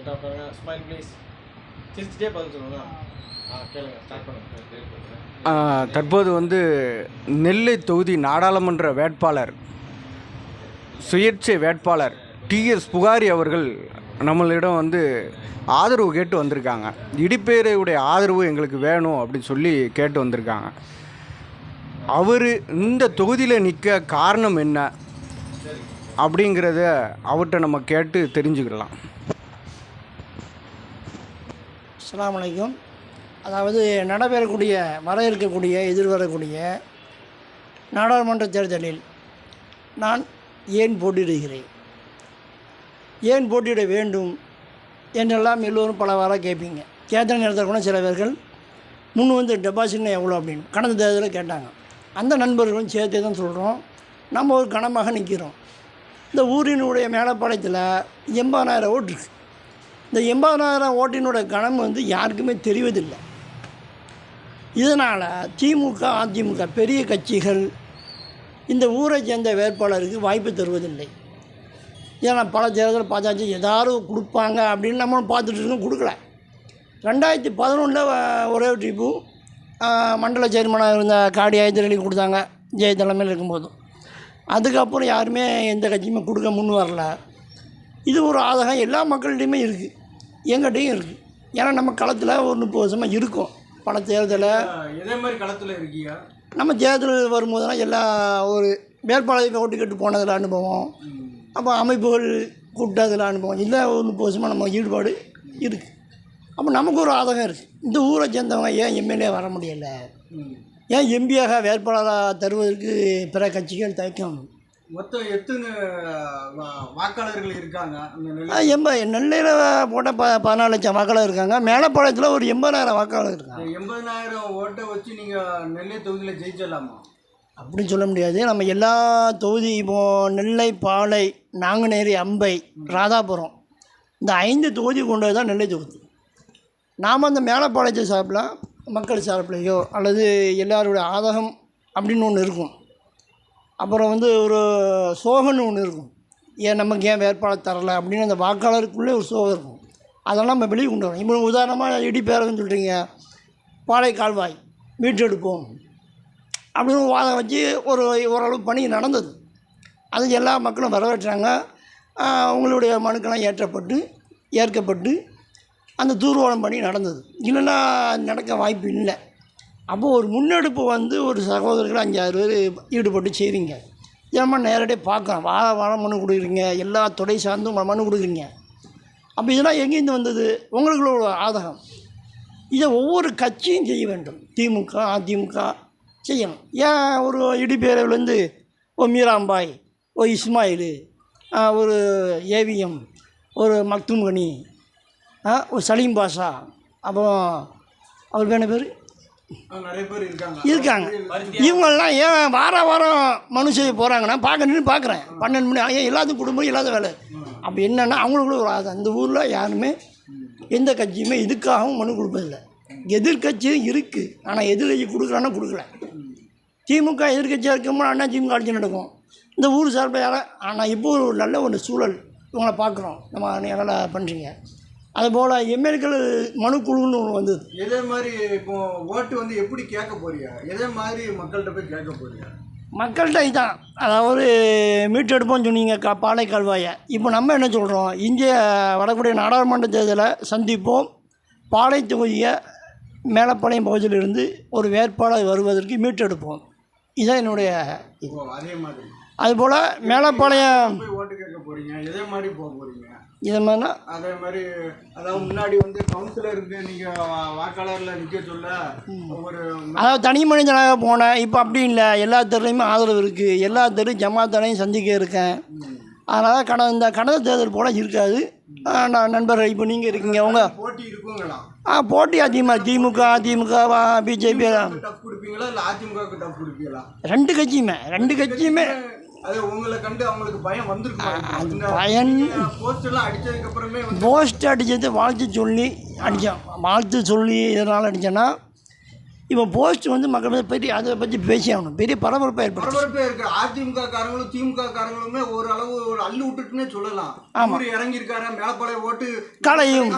கரெக்டாக உட்காருங்க. Smile please. சிரிச்சிட்டே பதில் சொல்லுங்க. கேளுங்க, ஸ்டார்ட் பண்ணுங்க. தற்போது நெல்லை தொகுதி நாடாளுமன்ற வேட்பாளர் சுயேட்சை வேட்பாளர் டிஎஸ் புகாரி அவர்கள் நம்மளிடம் ஆதரவு கேட்டு வந்திருக்காங்க. இடிப்பேரையுடைய ஆதரவு எங்களுக்கு வேணும் அப்படின்னு சொல்லி கேட்டு வந்திருக்காங்க. அவர் இந்த தொகுதியில் நிற்க காரணம் என்ன அப்படிங்கிறத அவர்கிட்ட நம்ம கேட்டு தெரிஞ்சுக்கலாம். அஸ்ஸலாமு அலைக்கும். அதாவது வர இருக்கக்கூடிய எதிர்வரக்கூடிய நாடாளுமன்ற தேர்தலில் நான் ஏன் போட்டியிடுகிறேன், ஏன் போட்டியிட வேண்டும் என்றெல்லாம் எல்லோரும் பலவாறாக கேட்பீங்க. கேட்ட நேரத்தில் கூட சில பேர்கள் டெபாசிட்னா எவ்வளோ அப்படின்னு கடந்த தேர்தலில் கேட்டாங்க. அந்த நண்பர்களும் சேர்த்தே தான் சொல்கிறோம். நம்ம ஒரு கணமாக நிற்கிறோம். இந்த ஊரினுடைய மேலப்பாளையத்தில் 80,000 ஓட்டு இருக்குது. இந்த 80,000 ஓட்டினுடைய கணம் யாருக்குமே தெரிவதில்லை. இதனால் திமுக அதிமுக பெரிய கட்சிகள் இந்த ஊரை சேர்ந்த வேட்பாளருக்கு வாய்ப்பு தருவதில்லை. ஏன்னா பல தேர்தல் பார்த்தாச்சு, எதாவது கொடுப்பாங்க அப்படின்னு நம்மளும் பார்த்துட்டு இருக்கோம், கொடுக்கல. 2011 ஒரே ட்ரிப்பு மண்டல சேர்மனாக இருந்த காடி ஆயத்திரலி கொடுத்தாங்க ஜெய தலைமையில் இருக்கும்போதும். அதுக்கப்புறம் யாருமே எந்த கட்சியுமே கொடுக்க முன் வரல. இது ஒரு ஆதகம் எல்லா மக்கள்கிட்டையுமே இருக்குது, எங்கிட்டையும் இருக்குது. ஏன்னா நம்ம களத்தில் ஒரு 30 வருஷமாக இருக்கோம். பல தேர்தலை இதே மாதிரி களத்தில் இருக்கீங்க. நம்ம தேர்தல் வரும்போதெல்லாம் எல்லா ஒரு வேட்பாளருக்கு ஓட்டு கேட்டு போனதில் அனுபவம், அப்போ அமைப்புகள் கூப்பிட்டதில் அனுபவம் இல்லை. ஒரு 30 வருஷமாக நம்ம ஈடுபாடு இருக்குது. அப்போ நமக்கு ஒரு ஆதகம் இருக்குது. இந்த ஊரை சேர்ந்தவங்க ஏன் எம்எல்ஏ வர முடியலை, ஏன் எம்பியாக வேட்பாளராக தருவதற்கு பிற கட்சிகள் தயக்கம். மொத்தம் எத்தனை வாக்காளர்கள் இருக்காங்க? நெல்லையில் போட்ட 14 லட்சம் வாக்காளர் இருக்காங்க. மேலப்பாளையத்தில் ஒரு 80,000 வாக்காளர் இருக்காங்க. 80,000 ஓட்டை வச்சு நீங்கள் நெல்லை தொகுதியில் ஜெயிச்சிடலாமா? அப்படின்னு சொல்ல முடியாது. நம்ம எல்லா தொகுதி இப்போது நெல்லை, பாளை, நாங்குநேரி, அம்பை, ராதாபுரம் இந்த 5 தொகுதி கொண்டது தான் நெல்லை தொகுதி. நாம் அந்த மேலப்பாளையத்தை சார்பில் மக்கள் சார்பிலையோ அல்லது எல்லாருடைய ஆதகம் அப்படின்னு ஒன்று இருக்கும். அப்புறம் ஒரு சோகன்னு ஒன்று இருக்கும். நமக்கு ஏன் வேட்பாளர் தரலை அப்படின்னு அந்த வாக்காளருக்குள்ளே ஒரு சோகம் இருக்கும். அதெல்லாம் நம்ம வெளியே கொண்டு வரோம். இப்போ உதாரணமாக இடிப்பேரன்னு சொல்கிறீங்க, பாளை கால்வாய் மீட்டெடுப்போம் அப்படின்னு வாதம் வச்சு ஓரளவு பணி நடந்தது. அது எல்லா மக்களும் வரவேற்றாங்க. அவங்களுடைய மனுக்கெல்லாம் ஏற்கப்பட்டு அந்த தூர்வாரம் பணி நடந்தது. இல்லைன்னா நடக்க வாய்ப்பு இல்லை. அப்போது ஒரு முன்னெடுப்பு ஒரு சகோதரர்கள் 5-6 பேர் ஈடுபட்டு செய்கிறீங்க. இதெல்லாம் நேரடியாக பார்க்கலாம். வார மனு கொடுக்குறீங்க, எல்லா துறை சார்ந்தும் மனு கொடுக்குறீங்க. அப்போ இதெல்லாம் எங்கேருந்து வந்தது? உங்களுக்குள்ள ஆதகம். இதை ஒவ்வொரு கட்சியும் செய்ய வேண்டும். திமுக அதிமுக செய்யணும். ஏன் ஒரு இடிப்பேரவிலேருந்து ஒரு மீராம்பாய், ஒரு இஸ்மாயில், ஒரு ஏவிஎம், ஒரு மக்தும் கனி, ஒரு சலீம் பாஷா, அப்புறம் அவர் வேண பேர் நிறைய பேர் இருக்காங்க. இவங்கெல்லாம் ஏன் வாரம் மனு செய்ய போகிறாங்கன்னா பார்க்குறேன் 12 மணி ஏன் எல்லாத்துக்கும் குடும்பம் இல்லாத வேலை. அப்போ என்னென்னா அவங்களுக்குள்ள ஒரு ஆதம். அந்த ஊரில் யாருமே எந்த கட்சியுமே இதுக்காகவும் மனு கொடுப்பதில்லை. எதிர்கட்சியும் இருக்குது, ஆனால் எதிர்கட்சி கொடுக்குறான்னா கொடுக்கல. திமுக எதிர்கட்சியாக இருக்கும்போது அண்ணா திமுக ஆட்சி நடக்கும். இந்த ஊர் சார்பில் ஆனால் இப்போ ஒரு நல்ல ஒரு சூழல் இவங்களை பார்க்குறோம். நம்ம நல்லா பண்ணுறீங்க. அதுபோல் எம்எல்ஏக்கள் மனுக்குழுன்னு ஒன்று வந்தது. இதே மாதிரி இப்போ ஓட்டு எப்படி கேட்க போறீங்க? இதே மாதிரி மக்கள்கிட்ட போய் கேட்க போறீங்க? மக்கள்கிட்ட இதுதான், அதாவது மீட்டெடுப்போம்னு சொன்னீங்க பாளை கால்வாயை. இப்போ நம்ம என்ன சொல்கிறோம், இங்கே வரக்கூடிய நாடாளுமன்ற தேர்தலை சந்திப்போம். பாளை தொகுதியை மேலப்பாளையம் பகுதியிலிருந்து ஒரு வேட்பாளர் வருவதற்கு மீட்டெடுப்போம். இதுதான் என்னுடைய அதே மாதிரி. அதுபோல் மேலப்பாளையம் ஓட்டு கேட்க போகிறீங்க, இதே மாதிரி போக போகிறீங்க. இதை மாதிரினா அதே மாதிரி அதாவது முன்னாடி கவுன்சிலருக்கு நீங்கள் வாக்காளரில் நிற்க சொல்ல அதாவது தனி மனிதனாக போனேன். இப்போ அப்படி இல்லை, எல்லா தெருலையுமே ஆதரவு இருக்குது. எல்லா தெரு ஜமாத்தானையும் சந்திக்க இருக்கேன். அதனால் கடந்த தேர்தல் போல் இருக்காது. நான் நண்பர்கள் இப்போ நீங்கள் இருக்கீங்க, அவங்க போட்டி இருக்குங்களா? போட்டி அதிகமாக திமுக பிஜேபி டஃப் கொடுப்பீங்களா இல்லை அதிமுகவுக்கு டஃப் கொடுப்பீங்களா? ரெண்டு கட்சியுமே அது உங்களை கண்டு அவங்களுக்கு பயம் வந்திருக்கும். பயம் போஸ்டெல்லாம் அடித்ததுக்கு அப்புறமே போஸ்ட் அடித்தது வாழ்த்து சொல்லி இதனால் அடித்தேன்னா இப்போ போஸ்ட் வந்து மக்கள் வந்து பெரிய அதை பற்றி பேசி ஆகணும், பெரிய பரபரப்பாக ஏற்படுது. பரபரப்பே இருக்கு. அதிமுக காரங்களும் திமுக காரங்களுமே ஓரளவு ஒரு அள்ளு விட்டுட்டுன்னே சொல்லலாம். ஆமாம், இறங்கியிருக்காரு மேலப்பாளைய ஓட்டு களையும்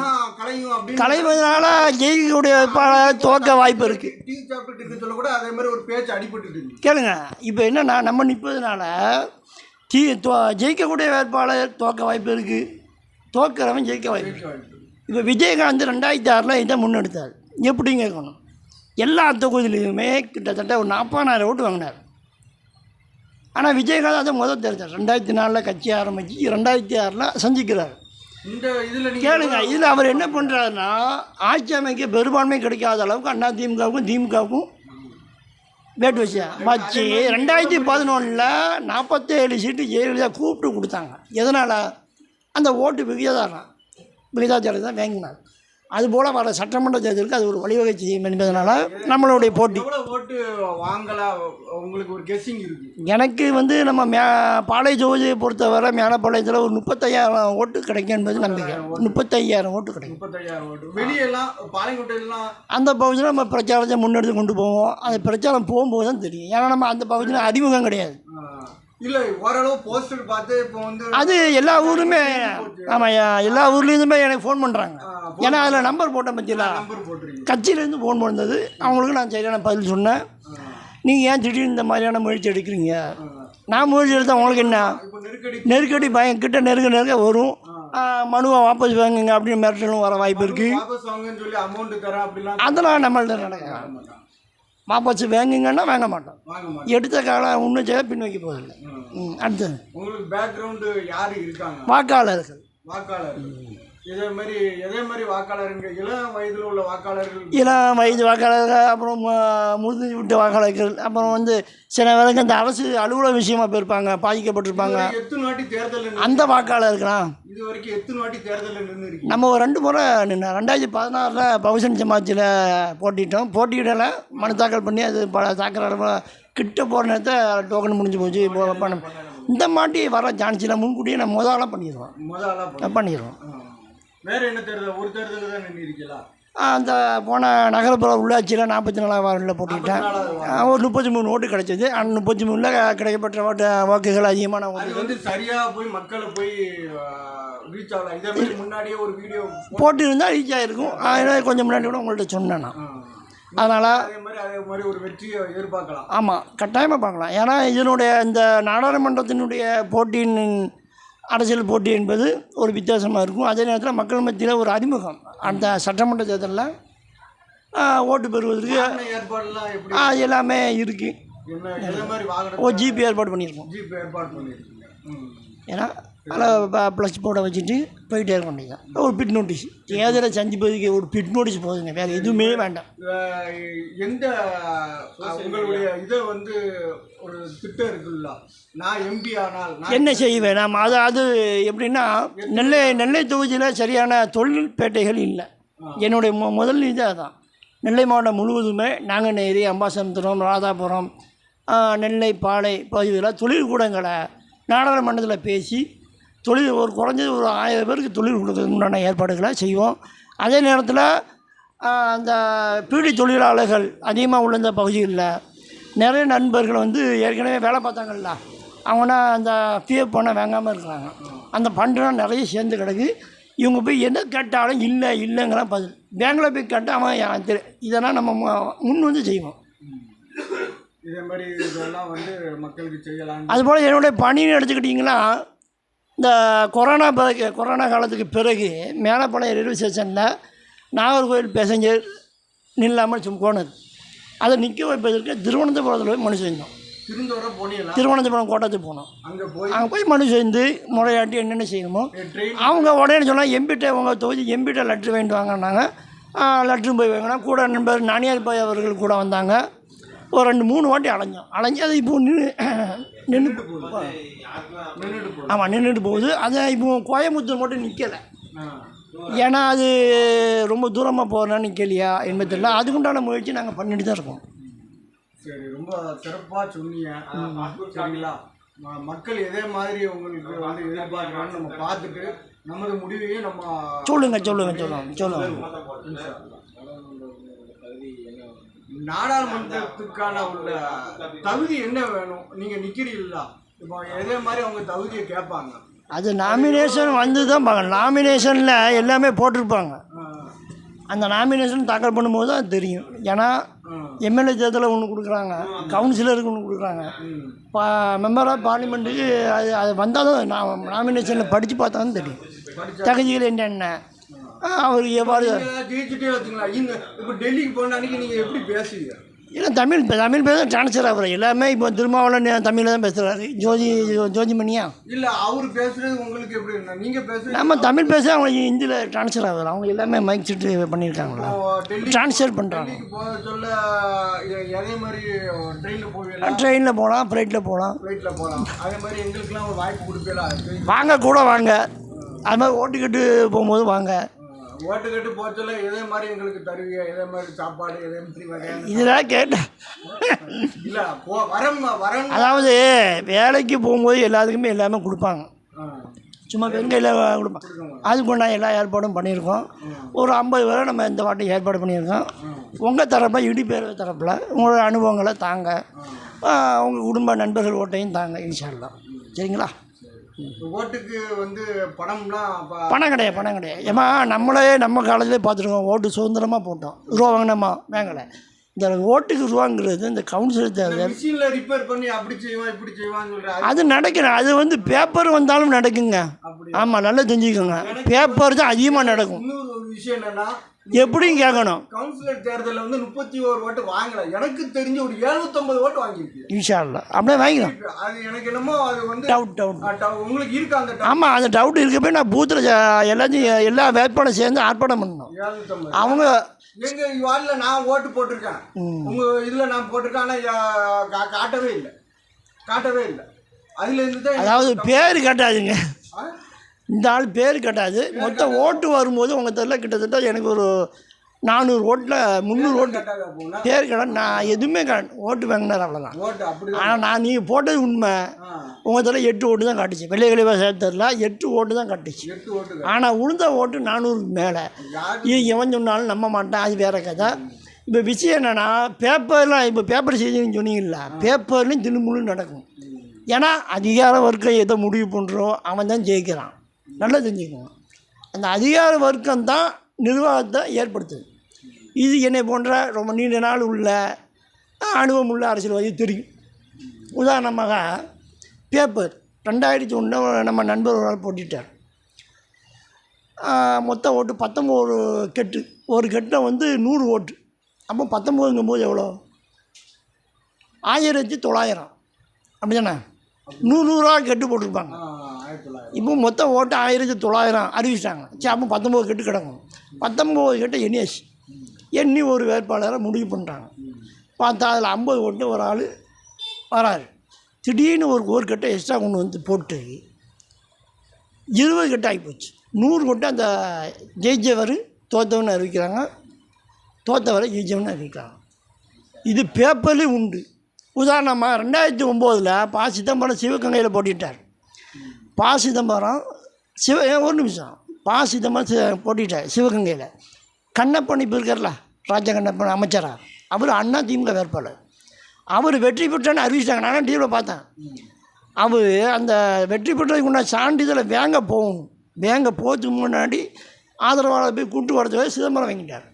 அப்படின்னு களைவதனால ஜெயிக்கக்கூடிய வேட்பாளர் துவக்க வாய்ப்பு இருக்குது. டீ சாப்பிட்டு சொல்ல கூட அதே மாதிரி ஒரு பேச்சு அடிபட்டு கேளுங்க. இப்போ என்னன்னா நம்ம நிற்பதுனால ஜெயிக்கக்கூடிய வேட்பாளர் துவக்க வாய்ப்பு இருக்குது, தோக்கிறவன் ஜெயிக்க வாய்ப்பு. இப்போ விஜயகாந்த் 2006 இதை முன்னெடுத்தார். எப்படின்னு கேட்கணும், எல்லா தொகுதியிலையுமே கிட்டத்தட்ட ஒரு 40,000 ஓட்டு வாங்கினார். ஆனால் விஜயகாந்த் அதை முதல் தெரிஞ்சார். 2004 கட்சி ஆரம்பித்து 2006 சந்திக்கிறார். இந்த இதில் கேளுங்க, இதில் அவர் என்ன பண்ணுறாருன்னா ஆட்சி அமைக்க பெரும்பான்மை கிடைக்காத அளவுக்கு அண்ணா திமுகவுக்கும் திமுகவுக்கும் வேட்டு வச்சு 2011 47 சீட்டு ஜெயலலிதா கூப்பிட்டு கொடுத்தாங்க. எதனால்? அந்த ஓட்டு விகிதாச்சாரம் தான் வாங்கினார். அதுபோல் வர சட்டமன்ற தேர்தலுக்கு அது ஒரு வழிவகை செய்யும் என்பதனால நம்மளுடைய போட்டி. ஓட்டு வாங்கலாம் உங்களுக்கு ஒரு கெஸ்ஸிங் இருக்குது. எனக்கு வந்து நம்ம பாளை தொகுதியை பொறுத்தவரை மேலப்பாளையத்தில் ஒரு 35,000 ஓட்டு கிடைக்கும் என்பது நம்பிக்கை. 35,000 ஓட்டு கிடைக்கும். 35,000 ஓட்டு. வெளியெல்லாம் பாளையங்கோட்டையெல்லாம் அந்த பகுதியில் நம்ம பிரச்சாரத்தை முன்னெடுத்து கொண்டு போவோம். அந்த பிரச்சாரம் போகும்போது தான் தெரியும். ஏன்னா நம்ம அந்த பகுதியில் அறிமுகம் கிடையாது. இல்லை, ஓரளவு போஸ்டர் பார்த்து இப்போ வந்து அது எல்லா ஊருமே. ஆமாம், எல்லா ஊர்லேருந்துமே எனக்கு ஃபோன் பண்ணுறாங்க. ஏன்னா அதில் நம்பர் போட்டேன் பற்றியில கட்சியிலேருந்து ஃபோன் பண்ணது. அவங்களுக்கு நான் சரியான பதில் சொன்னேன். நீங்கள் ஏன் திடீர்னு இந்த மாதிரியான முயற்சி எடுக்கிறீங்க? நான் முயற்சி எடுத்தால் அவங்களுக்கு என்ன நெருக்கடி பயங்கிட்ட நெருக்க வரும். மனுவை வாபஸ் வாங்குங்க அப்படின்னு மிரட்டலும் வர வாய்ப்பு இருக்குது. அதெல்லாம் நம்மள்ட்ட நடக்க வாபஸ் வாங்குங்கன்னா வாங்க மாட்டோம். எடுத்த காலம் இன்னும் செய்ய பின் வைக்க போதில்லை. அடுத்தது உங்களுக்கு பேக்ரவுண்டு யார் இருக்காங்க? வாக்காளர்கள். இதே மாதிரி வாக்காளருங்க இளம் வயதில் உள்ள வாக்காளர்கள், இளம் வயது வாக்காளர்கள், அப்புறம் முதிர்ந்து விட்ட வாக்காளர்கள், அப்புறம் வந்து சில வேலைக்கு அந்த அரசு அலுவலக விஷயமா போயிருப்பாங்க, பாதிக்கப்பட்டிருப்பாங்க. எத்தனை வாட்டி தேர்தல் அந்த வாக்காளர்களாம் இது வரைக்கும் எத்தனை வாட்டி தேர்தலில் நின்று நம்ம ஒரு 2 முறை நின்று 2016 பகுஜன் சமாஜில் போட்டியிடலை. மனு தாக்கல் பண்ணி அது தாக்கல் கிட்ட போகிற நேரத்தை டோக்கன் முடிஞ்சு போச்சு. இந்த மாட்டி வர சான்ஸில் முன்கூட்டியே நம்ம முதலாக பண்ணிடுவோம். வேறு என்ன தேர்தல்? ஒரு தேர்தல் தான் நின்று இருக்கலாம். அந்த போன நகரப்புற உள்ளாட்சியில் 44 வார்டில் போட்டுக்கிட்டேன். ஒரு 33 ஓட்டு கிடைச்சது. அந்த 33ல் கிடைக்கப்பட்ட வாக்குகள் அதிகமான வந்து சரியாக போய் மக்களை போய் ரீச் ஆகலாம். இதே மாதிரி முன்னாடியே ஒரு வீடியோ போட்டு இருந்தால் ரீச் ஆகிருக்கும். அதனால் கொஞ்சம் முன்னாடி கூட உங்கள்கிட்ட சொன்னேன் நான். அதனால் அதே மாதிரி ஒரு வெற்றியை எதிர்பார்க்கலாம். ஆமாம், கட்டாயமாக பார்க்கலாம். ஏன்னா இதனுடைய இந்த நாடாளுமன்றத்தினுடைய போட்டியின் அரசியல் போட்டி என்பது ஒரு வித்தியாசமாக இருக்கும். அதே நேரத்தில் மக்கள் மத்தியில் ஒரு அறிமுகம். அந்த சட்டமன்ற தேர்தலில் ஓட்டு பெறுவதற்கு எல்லாமே இருக்குது. ஜிபி ஏற்பாடு பண்ணியிருக்கோம். ஏன்னா அதில் ப்ளஸ் போர்டை வச்சுட்டு போயிட்டே இருக்க வேண்டியதான். ஒரு பிட் நோட்டீஸ் தேர்தலை சந்திப்பதுக்கு ஒரு பிட் நோட்டீஸ் போதுங்க, வேறு எதுவுமே வேண்டாம். எந்த உங்களுடைய இதை வந்து ஒரு திட்டம் இருக்குல்ல, நான் எம்பி ஆனால் என்ன செய்வேன் நாம் அது எப்படின்னா நெல்லை தொகுதியில் சரியான தொழில்பேட்டைகள் இல்லை. என்னுடைய முதல் இது அதுதான். நெல்லை மாவட்டம் முழுவதுமே நாங்குநேரி, அம்பாசமுத்திரம், ராதாபுரம், நெல்லை, பாளை பகுதியில் தொழில்கூடங்களை நாடாளுமன்றத்தில் பேசி ஒரு குறைஞ்சது ஒரு 1000 பேருக்கு தொழில் கொடுக்கறதுக்கு உண்டான ஏற்பாடுகளை செய்வோம். அதே நேரத்தில் அந்த பீடி தொழிலாளர்கள் அதிகமாக உள்ள இந்த பகுதிகளில் நிறைய நண்பர்கள் வந்து ஏற்கனவே வேலை பார்த்தாங்கல்ல, அவங்கன்னா அந்த பிஎஃப் பணம் வாங்காமல் இருக்கிறாங்க. அந்த ஃபண்டுலாம் நிறைய சேர்ந்து கிடக்கு. இவங்க போய் என்ன கேட்டாலும் இல்லைங்கலாம் பதில். பேங்கில் போய் கேட்டால் அவன் இதெல்லாம் நம்ம முன் வந்து செய்வோம். இதே மாதிரி இதெல்லாம் வந்து மக்களுக்கு செய்யலாம். அதுபோல் என்னுடைய பணின்னு எடுத்துக்கிட்டிங்கன்னா, இந்த கொரோனா காலத்துக்கு பிறகு மேலப்பாளையம் ரயில்வே ஸ்டேஷனில் நாகர்கோவில் பேசஞ்சர் நில்லாமல் போனது. அதை நிற்க வைப்பதற்கு திருவனந்தபுரத்தில் போய் மனு செஞ்சோம். திருவனந்தபுரம் கோட்டத்துக்கு போனோம். அங்கே போய் மனு செய்து முறையாட்டி என்னென்ன செய்யணுமோ அவங்க உடனே சொன்னால் எம்பிட்ட உங்கள் தொகுதி எம்பிட்ட லெட்ரு வாங்கிட்டு வாங்கினாங்க. லெட்ரும் போய் வாங்கினா கூட நண்பர் நானியார் பாய் அவர்கள் கூட வந்தாங்க. ஒரு 2-3 வாட்டி அலைஞ்சு அது இப்போ நின்றுட்டு போகுது. அதை இப்போ கோயம்புத்தூர் மட்டும் நிற்கலை. ஏன்னா அது ரொம்ப தூரமாக போகிறனா நிற்கலையா என்பது தெரியல. அதுக்குண்டான முயற்சி நாங்கள் பண்ணிட்டு தான் இருக்கோம். சரி, ரொம்ப சிறப்பாக சொன்னீங்க. சரிங்களா, மக்கள் எதே மாதிரி உங்களுக்கு வந்து எதிர்பார்க்குறான்னு நம்ம பார்த்துட்டு நமது முடிவையும் நம்ம சொல்லுங்க. நாடாளுமன்றத்துக்கான உள்ள தகுதி என்ன வேணும்? நீங்க நிக்கிறீங்களா? இப்போ இதே மாதிரி அவங்க தகுதியை கேட்பாங்க. அது நாமினேஷன் வந்து தான் பார்க்கணும். நாமினேஷனில் எல்லாமே போட்டிருப்பாங்க. அந்த நாமினேஷன் தாக்கல் பண்ணும்போது தான் தெரியும். ஏன்னா எம்எல்ஏ தேர்தலில் ஒன்று கொடுக்குறாங்க, கவுன்சிலருக்கு ஒன்று கொடுக்குறாங்க, மெம்பர் ஆஃப் பார்லிமெண்ட்டுக்கு அது வந்தால் தான் நாமினேஷனில் படித்து பார்த்தா தான் தெரியும் தகுதிகள் என்னென்ன, அவருக்கு எவ்வாறு. ஜெயிச்சுட்டே வச்சுங்களா? இப்போ டெல்லிக்கு போன அன்றைக்கி நீங்கள் எப்படி பேசுவீங்க? இல்லை தமிழ் பேச ட்ரான்ஸ்ஃபர் ஆகுற எல்லாமே இப்போ திருமாவளவன் தமிழில் தான் பேசுகிறாரு. ஜோதிமணியா இல்லை அவர் பேசுகிறது உங்களுக்கு எப்படி? நீங்கள் பேசுகிறது நம்ம தமிழ் பேச அவங்க ஹிந்தியில் ட்ரான்ஸ்ஃபர் ஆகுது. அவங்க எல்லாமே மைக் செட்டு பண்ணியிருக்காங்களா, ட்ரான்ஸ்ஃபர் பண்ணுறாங்க. சொல்ல அதே மாதிரி ட்ரெயினில் போவீங்களா? ட்ரெயினில் போகலாம், ஃப்ளைட்டில் போகலாம். அதே மாதிரி எங்களுக்குலாம் ஒரு வாய்ப்பு கொடுப்பீங்களா? வாங்க கூட வாங்க, அது மாதிரி ஓட்டுக்கட்டு போகும்போது வாங்க. ஓட்டுக்கட்டு போச்சல இதே மாதிரி எங்களுக்கு தருவீங்க, இதே மாதிரி சாப்பாடு இதே மாதிரி வகையான இதெல்லாம் கேட்டேன். இல்லை வரம் அதாவது வேலைக்கு போகும்போது எல்லாத்துக்குமே எல்லாமே கொடுப்பாங்க, சும்மா வெங்கையில் கொடுப்பாங்க. அதுக்கு நான் எல்லா ஏற்பாடும் பண்ணியிருக்கோம். ஒரு 50 பேரை நம்ம இந்த வாட்டி ஏற்பாடு பண்ணியிருக்கோம். உங்கள் தரப்பில் இடிப்பேரவை தரப்பில் உங்களோட அனுபவங்களை தாங்க, உங்கள் குடும்ப நண்பர்கள் ஓட்டையும் தாங்க இன்ஷா அல்லாஹ். சரிங்களா? ஓட்டுக்கு வந்து பணம் கிடையாது. ஏமா நம்மளே நம்ம காலத்திலே பார்த்துருக்கோம், ஓட்டு சுதந்திரமாக போட்டோம், ரூபா வாங்கினோமா வேங்கலை. இந்த ஓட்டுக்கு ரூபாங்கிறது இந்த கவுன்சிலர் தேர்தல் ரிப்பேர் பண்ணி அப்படி செய்வான் இப்படி செய்வான்னு அது நடக்கணும். அது வந்து பேப்பர் வந்தாலும் நடக்குங்க. ஆமாம், நல்லா தெரிஞ்சுக்கோங்க, பேப்பர் தான் அதிகமாக நடக்கும். இன்னொரு ஒரு விஷயம் என்னன்னா, எப்படியும் கேட்கணும். கவுன்சிலர் தேர்தலில் வந்து 31 ஓட்டு வாங்கல, எனக்கு தெரிஞ்ச ஒரு 750 ஓட்டு வாங்கியிருக்கு. இன்ஷா அல்லாஹ் அப்படியே வாங்கிக்கலாம். அது எனக்கு என்னமோ அது வந்து டவுட் உங்களுக்கு இருக்கு அந்த. ஆமாம், அந்த டவுட் இருக்க போய் நான் பூத்தில் எல்லாத்தையும் எல்லா வேட்பாளரும் சேர்ந்து ஆர்ப்பாட்டம் பண்ணணும். 750 அவங்க எங்க வார்டில் நான் ஓட்டு போட்டிருக்கேன், உங்க இதில் நான் போட்டிருக்கேன், ஆனால் காட்டவே இல்லை. அதுல இருந்து தான் அதாவது பேர் கட்டாதுங்க, இந்த ஆள் பேர் கட்டாது. மொத்தம் ஓட்டு வரும்போது உங்கள் தெரியல கிட்டத்தட்ட எனக்கு ஒரு 400 ஓட்டில் 300 ஓட்டு பேர் கடை. நான் எதுவுமே ஓட்டு வாங்கினார் அவ்வளோதான். ஆனால் நான் நீங்கள் போட்டது உண்மை. உங்கள் தெரியல 8 ஓட்டு தான் காட்டுச்சு, வெள்ளையக்கிழமை சேர்த்தரில் 8 ஓட்டு தான் காட்டுச்சு. ஆனால் உளுந்த ஓட்டு 400க்கு மேலே. இது எவன் சொன்னாலும் நம்ப மாட்டேன், அது வேறு கதை. இப்போ விஷயம் என்னென்னா, பேப்பர்லாம் இப்போ பேப்பர் செய்தின்னு சொன்னீங்களா, பேப்பர்லேயும் திணுமுழு நடக்கும். ஏன்னா அதிகார வர்க்கம் எதை முடிவு பண்ணுறோம் அவன் தான் ஜெயிக்கிறான். நல்லா தெரிஞ்சுக்கணும். அந்த அதிகார வர்க்கம் தான் நிர்வாகத்தை ஏற்படுத்துது. இது என்னை போன்ற ரொம்ப நீண்ட நாள் உள்ள அனுபவம் உள்ள அரசியல்வாதி தெரியும். உதாரணமாக பேப்பர் 2001 நம்ம நண்பர் ஒரு ஆள் போட்டிட்டார். மொத்த ஓட்டு 19 கெட்டு, ஒரு கெட்டில் வந்து 100 ஓட்டு. அப்போ 19ங்கும்போது எவ்வளோ? 1900 அப்படி தானே? 100 கெட்டு போட்டிருப்பாங்க. இப்போ மொத்த ஓட்டு 1900 அறிவிச்சிட்டாங்க. சரி, அப்போ 19 கெட்டு கிடக்கும். 19 கெட்டை எண்ணி ஒரு வேட்பாளரை முடிவு பண்ணுறாங்க. பார்த்தா அதில் 50 ஓட்டு ஒரு ஆள் வராரு. திடீர்னு ஒரு கெட்டை எக்ஸ்ட்ரா கொண்டு வந்து போட்டு 20 கெட்டு ஆகிப்போச்சு. 100 கெட்டு அந்த ஜெயிச்சவர் தோற்றவன்னு அறிவிக்கிறாங்க, தோற்றவரை ஜெயிச்சவன்னு அறிவிக்கிறாங்க. இது பேப்பர்லேயும் உண்டு. உதாரணமாக 2009 ப. சிதம்பரம் சிவகங்கையில் போட்டிட்டார். ப. சிதம்பரம் ஒரு நிமிஷம், ப. சிதம்பரம் போட்டிட்டார் சிவகங்கையில். கண்ணப்பன் இப்போ இருக்கார்ல, ராஜ கண்ணப்பன் அமைச்சராக, அவர் அண்ணா திமுக வேட்பாளர். அவர் வெற்றி பெற்றான்னு அறிவிச்சிட்டாங்க. நானும் டிவியில் பார்த்தேன். அவர் அந்த வெற்றி பெற்றதுக்கு முன்னாடி சான்றிதழை வேங்க போகிறதுக்கு முன்னாடி ஆதரவாளர் போய் கூட்டு வரதுக்கு சிதம்பரம் வாங்கிட்டார்.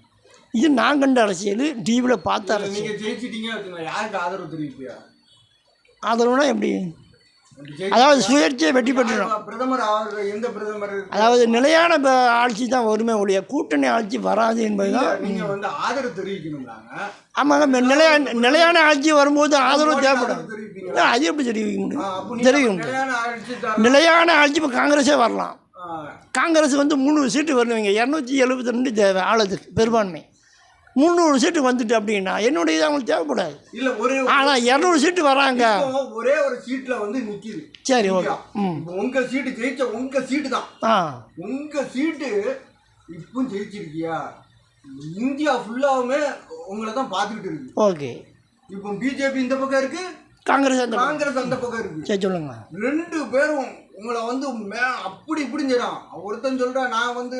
இது நான் கண்ட அரசியல், டிவியில் பார்த்த அரசியல். யாருக்கு ஆதரவு தெரிவிப்பியா? ஆதரவுனா எப்படி? அதாவது சுயேட்சையை வெற்றி பெற்றுடும். பிரதமர் எந்த பிரதமர்? அதாவது நிலையான ஆட்சி தான் வருமே ஒழிய கூட்டணி ஆட்சி வராது என்பது தான். நீங்கள் வந்து ஆதரவு தெரிவிக்கணும்னாங்க. ஆமாங்க, நிலையான ஆட்சி வரும்போது ஆதரவு தேவைப்படும். அது எப்படி தெரிவிக்க முடியும்? நிலையான ஆட்சி இப்போ காங்கிரஸே வரலாம். காங்கிரஸ் வந்து 300 சீட்டு வரணுங்க, 272 தேவை ஆளுக்கு பெரும்பான்மை. 300 சீட்டு வந்துட்டு அப்படின்னா என்னுடைய இது அவங்களுக்கு தேவைப்படாது. இல்லை ஒரு ஆனால் 200 சீட்டு வராங்க, ஒரே ஒரு சீட்டில் வந்து நிற்கிது. சரி, ஓகே. உங்கள் சீட்டு ஜெயிச்ச உங்கள் சீட்டு தான். உங்கள் சீட்டு இப்போ ஜெயிச்சிருக்கியா? இந்தியா ஃபுல்லாவுமே உங்களை தான் பார்த்துக்கிட்டு இருக்கு. ஓகே. இப்போ பிஜேபி இந்த பக்கம் இருக்கு, காங்கிரஸ் அந்த பக்கம் இருக்கு. சரி, சொல்லுங்க. 2 பேரும் உங்களை வந்து அப்படி இப்படின்னு செய்கிறான். ஒருத்தன் சொல்கிறான் நான் வந்து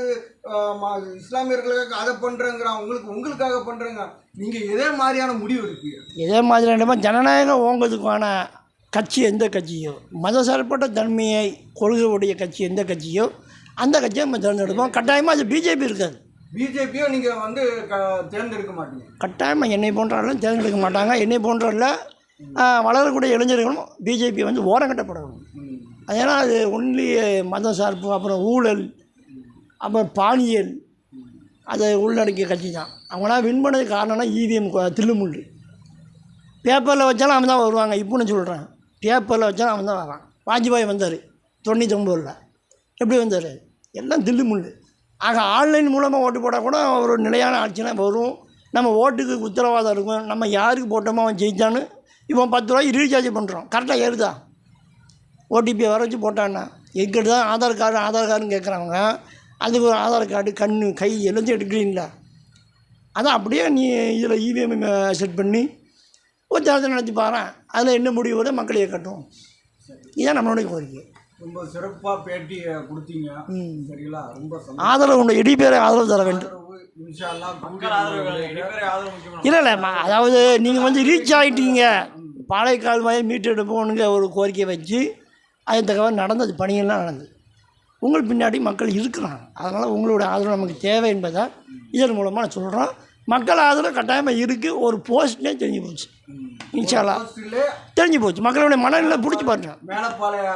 இஸ்லாமியர்களுக்காக அதை பண்ணுறேங்கிறான், உங்களுக்காக பண்ணுறேங்க. நீங்கள் எதே மாதிரியான முடிவு எடுப்பீங்க? இதே மாதிரியான ஜனநாயகம் ஓங்குறதுக்கான கட்சி எந்த கட்சியோ, மதசார்பற்ற தன்மையை கொள்கையுடைய கட்சி எந்த கட்சியோ அந்த கட்சியை நம்ம தேர்ந்தெடுப்போம். கட்டாயமாக அது பிஜேபி இருக்காது. பிஜேபியோ நீங்கள் வந்து தேர்ந்தெடுக்க மாட்டீங்க? கட்டாயமாக என்னை போன்றவர்களும் தேர்ந்தெடுக்க மாட்டாங்க. என்னை போன்றவர்கள வளரக்கூடிய இளைஞர்களும் பிஜேபி வந்து ஓரங்கட்டப்படணும். ஏன்னா அது ஒன்லி மத சார்பு, அப்புறம் ஊழல், அப்புறம் பாலியல், அதை உள்ளடக்கிய கட்சி தான். அவங்களாம் வின் பண்ணதுக்கு காரணம்னா இவிஎம் தில்லுமுள்ளு. பேப்பரில் வச்சாலும் அவன் தான் வருவாங்க. இப்போன்னு சொல்கிறேன், பேப்பரில் வச்சாலும் அவன் தான் வரான். வாஜ்பாய் வந்தார் 99. எப்படி வந்தார்? எல்லாம் தில்லுமுள்ளு. ஆக ஆன்லைன் மூலமாக ஓட்டு போட்டால் கூட ஒரு நிலையான ஆட்சினா வரும். நம்ம ஓட்டுக்கு உத்தரவாதம் இருக்கும். நம்ம யாருக்கு போட்டோமோ அவன் ஜெயித்தான்னு. இப்போ 10 ரூபாய்க்கு ரீசார்ஜ் பண்ணுறோம், கரெக்டாக ஏறுதா? ஓடிபியை வர வச்சு போட்டான்னா எங்கிட்ட தான் ஆதார் கார்டுன்னு கேட்குறவங்க. அதுக்கு ஒரு ஆதார் கார்டு, கண், கை எல்லாத்தையும் எடுக்கிறீங்களா? அதான் அப்படியே நீ இதில் இவிஎம் செட் பண்ணி ஒரு தேர்தல் நடத்தி பாறேன், அதில் என்ன முடிவோட மக்கள் இயக்கட்டும். இதுதான் நம்மளுடைய கோரிக்கை. ரொம்ப சிறப்பாக பேட்டி கொடுத்தீங்க. சரிங்களா? ரொம்ப ஆதரவு உண்டு. இடிப்பேரை ஆதரவு தர வேண்டும். இல்லை அதாவது நீங்கள் வந்து ரீச் ஆகிட்டீங்க, பாலைக்கால் வாயை மீட்டெடுப்போனுங்க ஒரு கோரிக்கை வச்சு அது தகவல் நடந்தது, பணிகள்லாம் நடந்தது. உங்கள் பின்னாடி மக்கள் இருக்கிறாங்க. அதனால் உங்களோட ஆதரவு நமக்கு தேவை என்பதை இதன் மூலமாக நான் சொல்கிறோம். மக்கள் ஆதரவு கட்டாயமாக இருக்குது. ஒரு போஸ்ட்னே தெரிஞ்சு போச்சு, இன்ஷால்லா தெரிஞ்சு போச்சு. மக்களுடைய மனநிலை பிடிச்சி பாருங்க. மேலப்பாளைய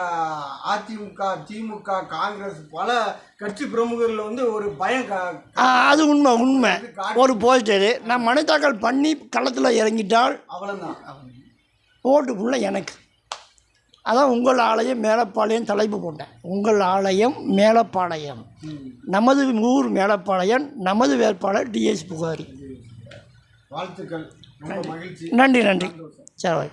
அதிமுக, திமுக, காங்கிரஸ் பல கட்சி பிரமுகர்கள் வந்து ஒரு பயம். அது உண்மை. ஒரு போஸ்டரு நான் மனு தாக்கல் பண்ணி களத்தில் இறங்கிட்டால் அவ்வளோதான், ஓட்டு ஃபுல்லாக எனக்கு. அதான் உங்கள் ஆலயம் மேலப்பாளையம் தலைப்பு போட்டேன். உங்கள் ஆலயம் மேலப்பாளையம், நமது ஊர் மேலப்பாளையம், நமது வேட்பாளர் டிஎஸ் புகாரி. வாழ்த்துக்கள். நன்றி. சரி.